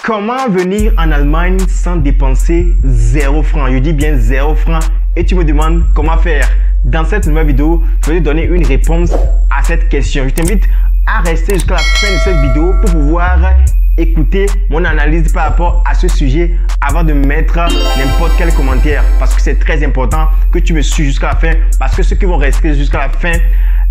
Comment venir en Allemagne sans dépenser 0 francs? Je dis bien 0 francs. Et tu me demandes comment faire. Dans cette nouvelle vidéo, je vais te donner une réponse à cette question. Je t'invite à rester jusqu'à la fin de cette vidéo pour pouvoir écouter mon analyse par rapport à ce sujet avant de mettre n'importe quel commentaire, parce que c'est très important que tu me suives jusqu'à la fin, parce que ceux qui vont rester jusqu'à la fin,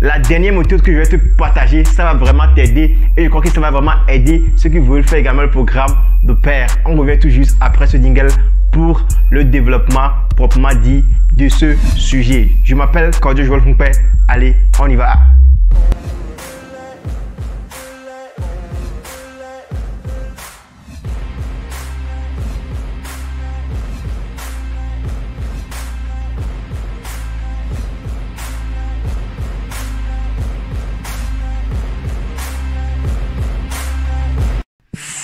la dernière méthode que je vais te partager, ça va vraiment t'aider et je crois que ça va vraiment aider ceux qui veulent faire également le programme de pair. On revient tout juste après ce jingle pour le développement proprement dit de ce sujet. Je m'appelle Cardio Joël Hunkpé. Allez, on y va.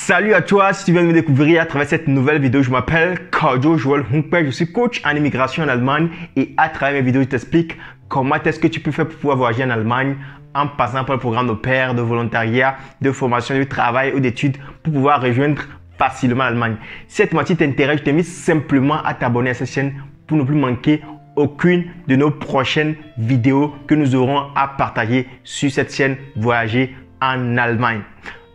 Salut à toi, si tu viens de me découvrir à travers cette nouvelle vidéo, je m'appelle Cardio Joël Hunkpé, je suis coach en immigration en Allemagne et à travers mes vidéos, je t'explique comment est-ce que tu peux faire pour pouvoir voyager en Allemagne en passant par le programme de pair, de volontariat, de formation, de travail ou d'études pour pouvoir rejoindre facilement l'Allemagne. Si cette thématique t'intéresse, je t'invite simplement à t'abonner à cette chaîne pour ne plus manquer aucune de nos prochaines vidéos que nous aurons à partager sur cette chaîne Voyager en Allemagne.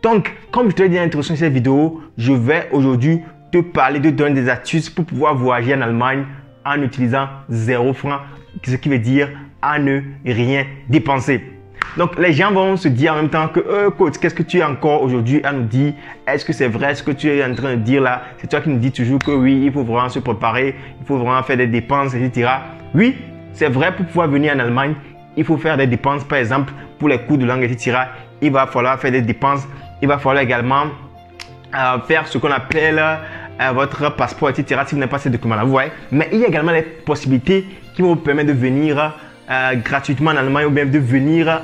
Donc, comme je te l'ai dit dans l'introduction de cette vidéo, je vais aujourd'hui te parler de donner des astuces pour pouvoir voyager en Allemagne en utilisant 0 francs, ce qui veut dire à ne rien dépenser. Donc, les gens vont se dire en même temps que coach, qu'est-ce que tu as encore aujourd'hui à nous dire? Est-ce que c'est vrai ce que tu es en train de dire là? C'est toi qui nous dis toujours que oui, il faut vraiment se préparer, il faut vraiment faire des dépenses, etc. Oui, c'est vrai, pour pouvoir venir en Allemagne, il faut faire des dépenses, par exemple, pour les cours de langue, etc. Il va falloir faire des dépenses. Il va falloir également faire ce qu'on appelle votre passeport, etc. si vous n'avez pas ces documents-là, vous voyez. Mais il y a également les possibilités qui vont vous permettre de venir gratuitement en Allemagne ou bien de venir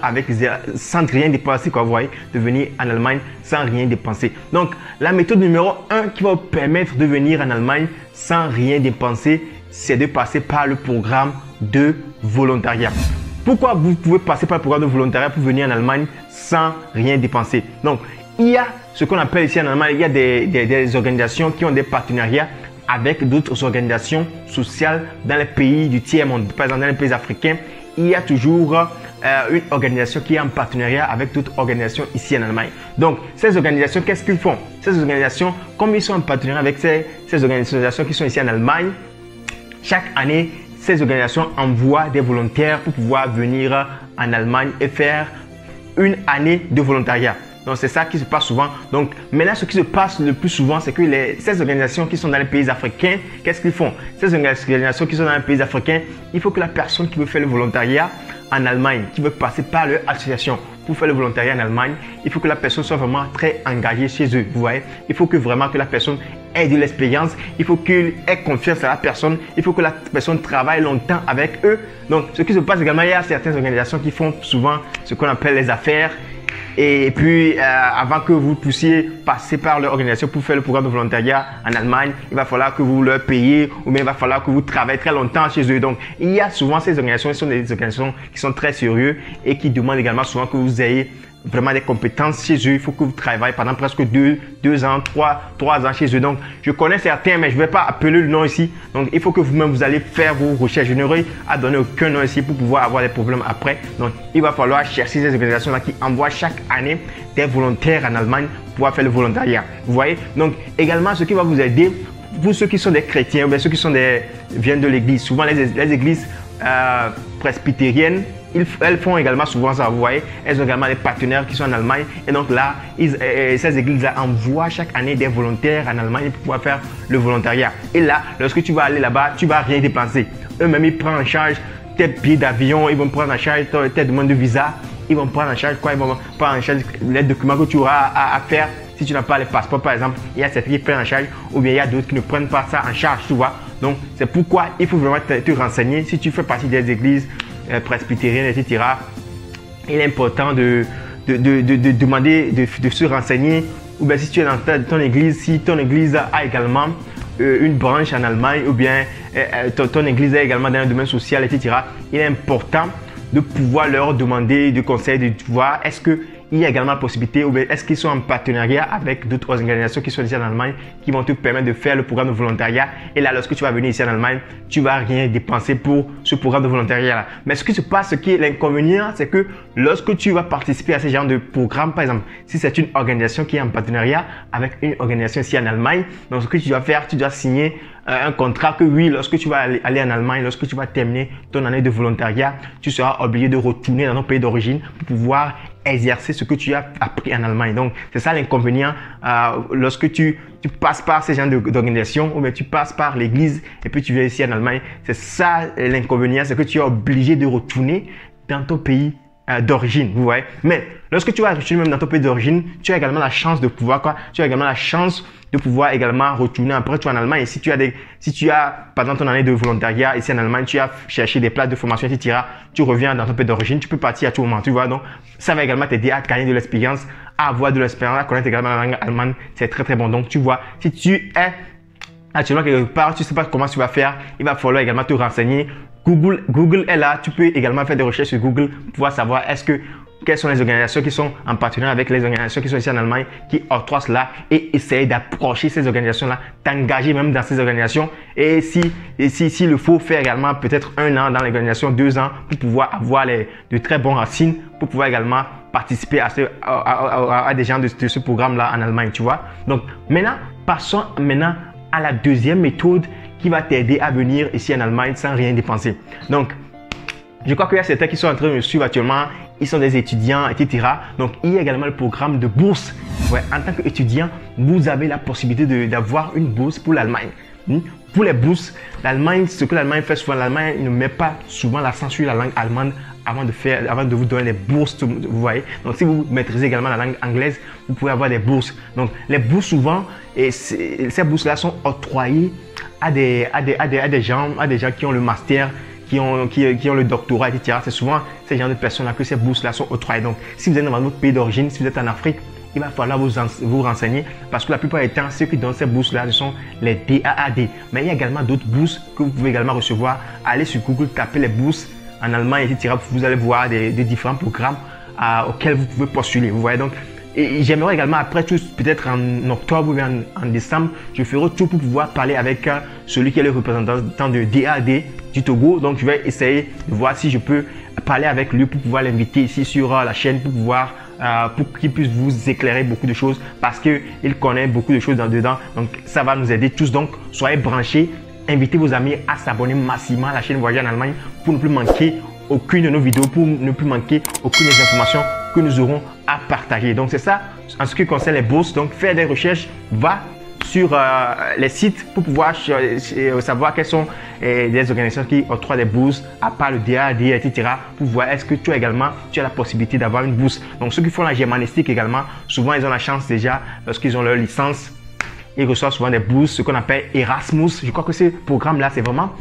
sans rien dépenser, quoi, vous voyez, de venir en Allemagne sans rien dépenser. Donc, la méthode numéro 1 qui va vous permettre de venir en Allemagne sans rien dépenser, c'est de passer par le programme de volontariat. Pourquoi vous pouvez passer par le programme de volontariat pour venir en Allemagne sans rien dépenser? Donc, il y a ce qu'on appelle ici en Allemagne, il y a des organisations qui ont des partenariats avec d'autres organisations sociales dans les pays du tiers-monde. Par exemple, dans les pays africains, il y a toujours une organisation qui est en partenariat avec d'autres organisations ici en Allemagne. Donc, ces organisations, qu'est-ce qu'ils font? Ces organisations, comme ils sont en partenariat avec ces organisations qui sont ici en Allemagne, chaque année, ces organisations envoient des volontaires pour pouvoir venir en Allemagne et faire une année de volontariat. Donc, c'est ça qui se passe souvent. Donc, maintenant, ce qui se passe le plus souvent, c'est que ces organisations qui sont dans les pays africains, qu'est-ce qu'ils font? Ces organisations qui sont dans les pays africains, il faut que la personne qui veut faire le volontariat en Allemagne, qui veut passer par leur association pour faire le volontariat en Allemagne, il faut que la personne soit vraiment très engagée chez eux. Vous voyez, il faut que vraiment que la personne ait de l'expérience, il faut qu'elle ait confiance à la personne, il faut que la personne travaille longtemps avec eux. Donc, ce qui se passe également, il y a certaines organisations qui font souvent ce qu'on appelle les affaires. Et puis, avant que vous puissiez passer par leur organisation pour faire le programme de volontariat en Allemagne, il va falloir que vous leur payiez ou bien il va falloir que vous travaillez très longtemps chez eux. Donc, il y a souvent ces organisations, ce sont des organisations qui sont très sérieuses et qui demandent également souvent que vous ayez vraiment des compétences chez eux. Il faut que vous travaillez pendant presque 2 ans, 3 ans chez eux. Donc, je connais certains, mais je ne vais pas appeler le nom ici. Donc, il faut que vous-même, vous allez faire vos recherches. Je n'aurai à donner aucun nom ici pour pouvoir avoir des problèmes après. Donc, il va falloir chercher ces organisations-là qui envoient chaque année des volontaires en Allemagne pour pouvoir faire le volontariat. Vous voyez? Donc, également, ce qui va vous aider, pour ceux qui sont des chrétiens ou bien ceux qui sont viennent de l'église, souvent les églises presbytériennes, elles font également souvent ça, vous voyez. Elles ont également des partenaires qui sont en Allemagne. Et donc là, ces églises-là envoient chaque année des volontaires en Allemagne pour pouvoir faire le volontariat. Et là, lorsque tu vas aller là-bas, tu ne vas rien dépenser. Eux-mêmes, ils prennent en charge tes billets d'avion, ils vont prendre en charge tes demandes de visa. Ils vont prendre en charge quoi? Ils vont prendre en charge les documents que tu auras à faire. Si tu n'as pas les passeports, par exemple, il y a certains qui prennent en charge ou bien il y a d'autres qui ne prennent pas ça en charge, tu vois. Donc, c'est pourquoi il faut vraiment te renseigner. Si tu fais partie des églises presbytériennes, etc., il est important de demander, de se renseigner. Ou bien si tu es dans ton église, si ton église a également une branche en Allemagne ou bien ton église est également dans le domaine social, etc., il est important de pouvoir leur demander de conseils, de voir est-ce que il y a également la possibilité, ou bien est-ce qu'ils sont en partenariat avec d'autres organisations qui sont ici en Allemagne, qui vont te permettre de faire le programme de volontariat. Et là, lorsque tu vas venir ici en Allemagne, tu vas rien dépenser pour ce programme de volontariat là. Mais ce qui se passe, ce qui est l'inconvénient, c'est que lorsque tu vas participer à ce genre de programme, par exemple, si c'est une organisation qui est en partenariat avec une organisation ici en Allemagne, donc ce que tu dois faire, tu dois signer un contrat que oui, lorsque tu vas aller en Allemagne, lorsque tu vas terminer ton année de volontariat, tu seras obligé de retourner dans ton pays d'origine pour pouvoir exercer ce que tu as appris en Allemagne. Donc, c'est ça l'inconvénient lorsque tu passes par ces genres d'organisations ou bien tu passes par l'église et puis tu viens ici en Allemagne. C'est ça l'inconvénient, c'est que tu es obligé de retourner dans ton pays d'origine, vous voyez. Mais lorsque tu vas retourner même dans ton pays d'origine, tu as également la chance de pouvoir Tu as également la chance de pouvoir également retourner après tu es en Allemagne. Et si tu as pendant ton année de volontariat ici en Allemagne, tu as cherché des places de formation, etc. Tu reviens dans ton pays d'origine, tu peux partir à tout moment, tu vois. Donc, ça va également t'aider à gagner de l'expérience, à avoir de l'expérience, à connaître également la langue allemande. C'est très, très bon. Donc, tu vois, si tu es actuellement quelque part, tu ne sais pas comment tu vas faire, il va falloir également te renseigner. Google est là, tu peux également faire des recherches sur Google pour pouvoir savoir quelles sont les organisations qui sont en partenariat avec les organisations qui sont ici en Allemagne, qui octroient cela et essayer d'approcher ces organisations-là, t'engager même dans ces organisations. Et s'il le faut, faire également peut-être 1 an dans l'organisation, 2 ans pour pouvoir avoir de très bons racines, pour pouvoir également participer à des gens de ce programme-là en Allemagne, tu vois. Donc maintenant, passons maintenant à la deuxième méthode qui va t'aider à venir ici en Allemagne sans rien dépenser. Donc, je crois qu'il y a certains qui sont en train de me suivre actuellement, ils sont des étudiants, etc. Donc, il y a également le programme de bourse. Ouais, en tant qu'étudiant, vous avez la possibilité d'avoir une bourse pour l'Allemagne. Pour les bourses, l'Allemagne, ce que l'Allemagne fait souvent, l'Allemagne ne met pas souvent l'accent sur la langue allemande avant de vous donner des bourses, vous voyez. Donc, si vous maîtrisez également la langue anglaise, vous pouvez avoir des bourses. Donc, les bourses souvent, ces bourses-là sont octroyées à des gens qui ont le master, qui ont le doctorat, etc. C'est souvent ces gens de personnes-là que ces bourses-là sont octroyées. Donc, si vous êtes dans votre pays d'origine, si vous êtes en Afrique, il va falloir vous renseigner parce que la plupart du temps, ceux qui donnent ces bourses-là, ce sont les DAAD. Mais il y a également d'autres bourses que vous pouvez également recevoir. Allez sur Google, tapez les bourses en Allemagne, etc. Vous allez voir des différents programmes auxquels vous pouvez postuler. Vous voyez donc. Et j'aimerais également, après tout, peut-être en octobre ou en décembre, je ferai tout pour pouvoir parler avec celui qui est le représentant de DAD du Togo. Donc, je vais essayer de voir si je peux parler avec lui pour pouvoir l'inviter ici sur la chaîne pour qu'il puisse vous éclairer beaucoup de choses parce qu'il connaît beaucoup de choses dedans. Donc, ça va nous aider tous. Donc, soyez branchés. Invitez vos amis à s'abonner massivement à la chaîne Voyager en Allemagne pour ne plus manquer aucune de nos vidéos, pour ne plus manquer aucune des informations que nous aurons à partager. Donc, c'est ça en ce qui concerne les bourses. Donc, faire des recherches, va sur les sites pour pouvoir savoir quelles sont des organisations qui octroient des bourses, à part le DAD, etc. pour voir est-ce que tu as la possibilité d'avoir une bourse. Donc, ceux qui font la germanistique également, souvent, ils ont la chance déjà, lorsqu'ils ont leur licence, ils reçoivent souvent des bourses, ce qu'on appelle Erasmus. Je crois que ce programme-là, c'est vraiment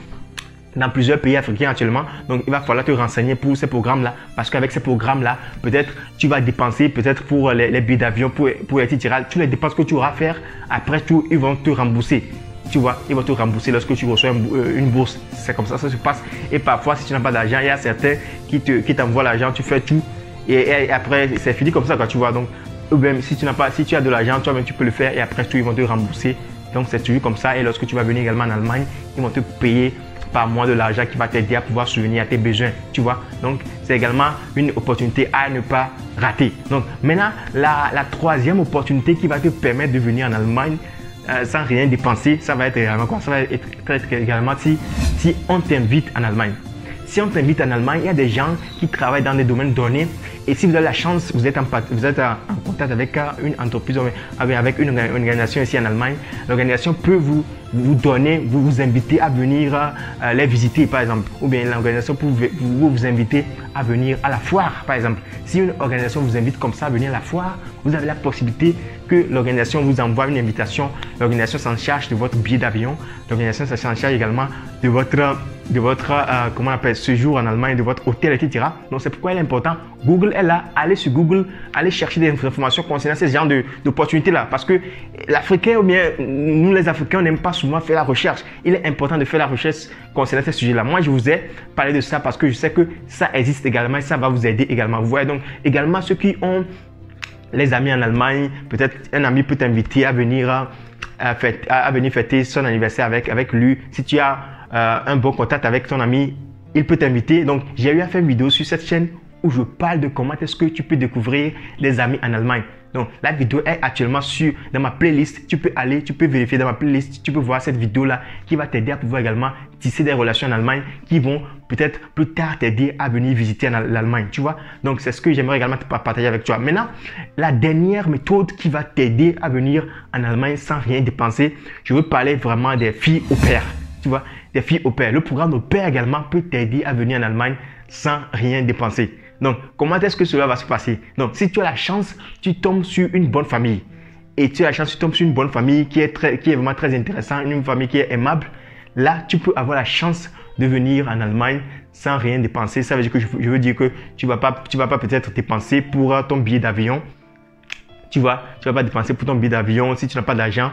dans plusieurs pays africains actuellement. Donc, il va falloir te renseigner pour ces programmes-là. Parce qu'avec ces programmes-là, peut-être tu vas dépenser, peut-être pour les billets d'avion, pour etc. Toutes les dépenses que tu auras à faire, après tout, ils vont te rembourser. Tu vois, ils vont te rembourser lorsque tu reçois une bourse. C'est comme ça se passe. Et parfois, si tu n'as pas d'argent, il y a certains qui t'envoient l'argent, tu fais tout. Et après, c'est fini comme ça, quoi, tu vois. Donc, ou même si tu as de l'argent, toi-même, tu peux le faire. Et après tout, ils vont te rembourser. Donc, c'est toujours comme ça. Et lorsque tu vas venir également en Allemagne, ils vont te payer par mois de l'argent qui va t'aider à pouvoir subvenir à tes besoins, tu vois. Donc, c'est également une opportunité à ne pas rater. Donc, maintenant, la troisième opportunité qui va te permettre de venir en Allemagne sans rien dépenser, ça va être également quoi? Ça va être également si on t'invite en Allemagne. Si on t'invite en Allemagne, il y a des gens qui travaillent dans des domaines donnés. Et si vous avez la chance, vous êtes en contact avec une entreprise, avec une organisation ici en Allemagne, l'organisation peut vous inviter à venir les visiter, par exemple. Ou bien l'organisation peut vous inviter à venir à la foire, par exemple. Si une organisation vous invite comme ça à venir à la foire, vous avez la possibilité que l'organisation vous envoie une invitation. L'organisation s'en charge de votre billet d'avion. L'organisation s'en charge également de votre comment on appelle, séjour en Allemagne, de votre hôtel, etc. Donc, c'est pourquoi il est important. Google est là. Allez sur Google, allez chercher des informations concernant ce genre d'opportunités-là. Parce que l'Africain, ou bien nous les Africains, on n'aime pas souvent faire la recherche. Il est important de faire la recherche concernant ce sujet-là. Moi, je vous ai parlé de ça parce que je sais que ça existe également et ça va vous aider également. Vous voyez donc également ceux qui ont les amis en Allemagne, peut-être un ami peut t'inviter à venir fêter son anniversaire avec lui. Si tu as un bon contact avec ton ami, il peut t'inviter. Donc, j'ai eu à faire une vidéo sur cette chaîne où je parle de comment est-ce que tu peux découvrir des amis en Allemagne. Donc, la vidéo est actuellement dans ma playlist. Tu peux aller, tu peux vérifier dans ma playlist. Tu peux voir cette vidéo-là qui va t'aider à pouvoir également tisser des relations en Allemagne qui vont peut-être plus tard t'aider à venir visiter l'Allemagne. Tu vois? Donc, c'est ce que j'aimerais également partager avec toi. Maintenant, la dernière méthode qui va t'aider à venir en Allemagne sans rien dépenser, je veux parler vraiment des filles au pair. Tu vois? Des filles au pair. Le programme au pair également peut t'aider à venir en Allemagne sans rien dépenser. Donc, comment est-ce que cela va se passer? Donc, si tu as la chance, tu tombes sur une bonne famille. Et tu as la chance, tu tombes sur une bonne famille qui est vraiment très intéressante, une famille qui est aimable. Là, tu peux avoir la chance de venir en Allemagne sans rien dépenser. Ça veut dire que je veux dire que tu vas pas peut-être dépenser pour ton billet d'avion. Tu vas pas dépenser pour ton billet d'avion si tu n'as pas d'argent.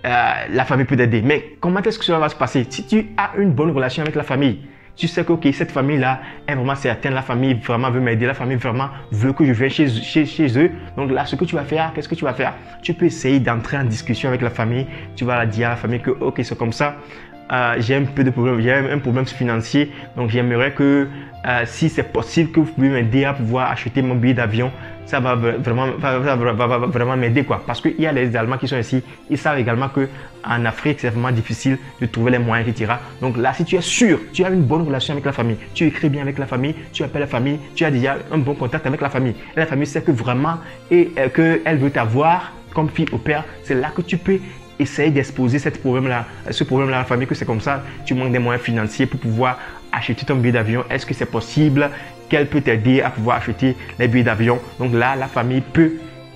La famille peut t'aider. Mais comment est-ce que cela va se passer? Si tu as une bonne relation avec la famille, tu sais que cette famille-là est vraiment certaine, la famille vraiment veut m'aider, la famille vraiment veut que je vienne chez eux. Donc là, ce que tu vas faire, qu'est-ce que tu vas faire? Tu peux essayer d'entrer en discussion avec la famille. Tu vas dire à la famille que ok, c'est comme ça. J'ai un peu de problème, j'ai un problème financier. Donc j'aimerais que si c'est possible que vous pouvez m'aider à pouvoir acheter mon billet d'avion. Ça va vraiment m'aider quoi. Parce qu'il y a les Allemands qui sont ici, ils savent également qu'en Afrique, c'est vraiment difficile de trouver les moyens, etc. Donc là, si tu es sûr, tu as une bonne relation avec la famille, tu écris bien avec la famille, tu appelles la famille, tu as déjà un bon contact avec la famille. Et la famille sait que vraiment, qu'elle veut t'avoir comme fille au père, c'est là que tu peux essayer d'exposer ce problème-là à la famille, que c'est comme ça, tu manques des moyens financiers pour pouvoir acheter ton billet d'avion. Est-ce que c'est possible qu'elle peut t'aider à pouvoir acheter les billets d'avion? Donc là, la famille peut,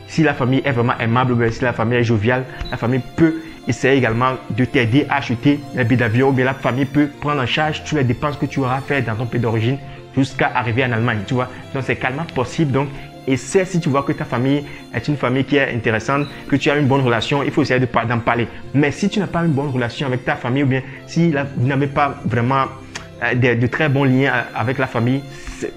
si la famille est vraiment aimable, ou si la famille est joviale, la famille peut essayer également de t'aider à acheter les billets d'avion, ou bien la famille peut prendre en charge toutes les dépenses que tu auras fait dans ton pays d'origine jusqu'à arriver en Allemagne, tu vois. Donc c'est carrément possible. Donc essaie, si tu vois que ta famille est une famille qui est intéressante, que tu as une bonne relation, il faut essayer d'en parler. Mais si tu n'as pas une bonne relation avec ta famille, ou bien si vous n'avez pas vraiment de très bons liens avec la famille,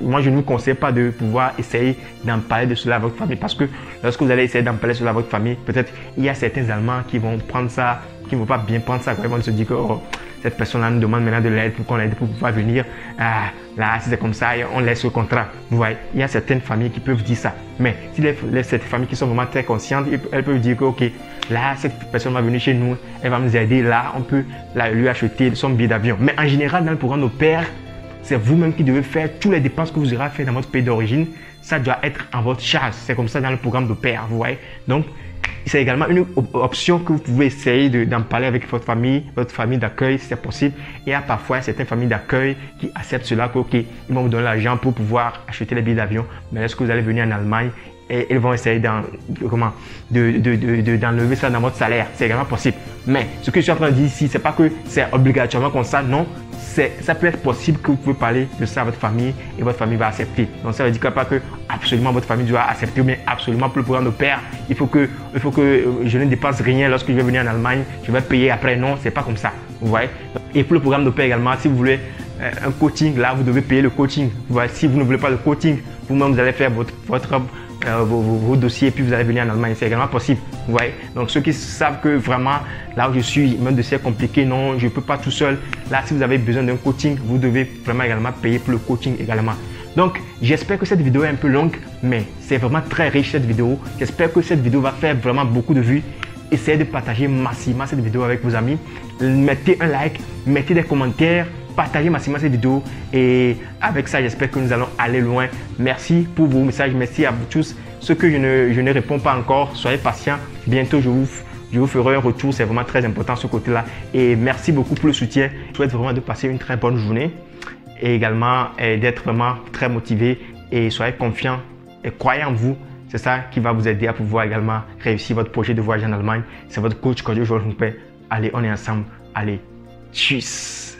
moi je ne vous conseille pas de pouvoir essayer d'en parler de cela à votre famille, parce que lorsque vous allez essayer d'en parler de cela à votre famille, peut-être il y a certains Allemands qui vont prendre ça, qui ne vont pas bien prendre ça, ils vont se dire que oh, cette personne-là nous demande maintenant de l'aide pour qu'on l'aide pour pouvoir venir. Là, si c'est comme ça, on laisse le contrat. Vous voyez, il y a certaines familles qui peuvent dire ça. Mais si cette familles qui sont vraiment très conscientes, elles peuvent dire que ok, là, cette personne va venir chez nous, elle va nous aider. Là, on peut lui acheter son billet d'avion. Mais en général, dans le programme au pair, c'est vous-même qui devez faire toutes les dépenses que vous aurez à faire dans votre pays d'origine. Ça doit être en votre charge. C'est comme ça dans le programme de pair, vous voyez. Donc, c'est également une option que vous pouvez essayer d'en parler avec votre famille d'accueil si c'est possible. Et il y a parfois certaines familles d'accueil qui acceptent cela, que ok, ils vont vous donner l'argent pour pouvoir acheter les billets d'avion. Mais lorsque vous allez venir en Allemagne, et ils vont essayer d'enlever ça dans votre salaire. C'est également possible. Mais ce que je suis en train de dire ici, c'est pas que c'est obligatoirement comme ça, non. Ça peut être possible que vous pouvez parler de ça à votre famille et votre famille va accepter. Donc ça veut dire pas que absolument votre famille doit accepter, mais absolument pour le programme de pair, il faut que je ne dépense rien lorsque je vais venir en Allemagne, je vais payer après. Non, c'est pas comme ça. Vous voyez. Et pour le programme de pair également, si vous voulez un coaching, là vous devez payer le coaching. Vous voyez, si vous ne voulez pas de coaching, vous-même vous allez faire vos dossiers et puis vous allez venir en Allemagne. C'est également possible. Vous voyez. Donc ceux qui savent que vraiment là où je suis, mon dossier est compliqué, non, je ne peux pas tout seul. Là, si vous avez besoin d'un coaching, vous devez vraiment également payer pour le coaching également. Donc, j'espère que cette vidéo est un peu longue, mais c'est vraiment très riche cette vidéo. J'espère que cette vidéo va faire vraiment beaucoup de vues. Essayez de partager massivement cette vidéo avec vos amis. Mettez un like, mettez des commentaires, partagez massivement cette vidéo. Et avec ça, j'espère que nous allons aller loin. Merci pour vos messages. Merci à vous tous. Ceux que je ne réponds pas encore, soyez patients. Bientôt, je vous ferai un retour. C'est vraiment très important ce côté-là. Et merci beaucoup pour le soutien. Je souhaite vraiment de passer une très bonne journée. Et également d'être vraiment très motivé. Et soyez confiants et croyez en vous. C'est ça qui va vous aider à pouvoir également réussir votre projet de voyage en Allemagne. C'est votre coach Cardio Joël Hunkpert. Allez, on est ensemble. Allez, tchuss!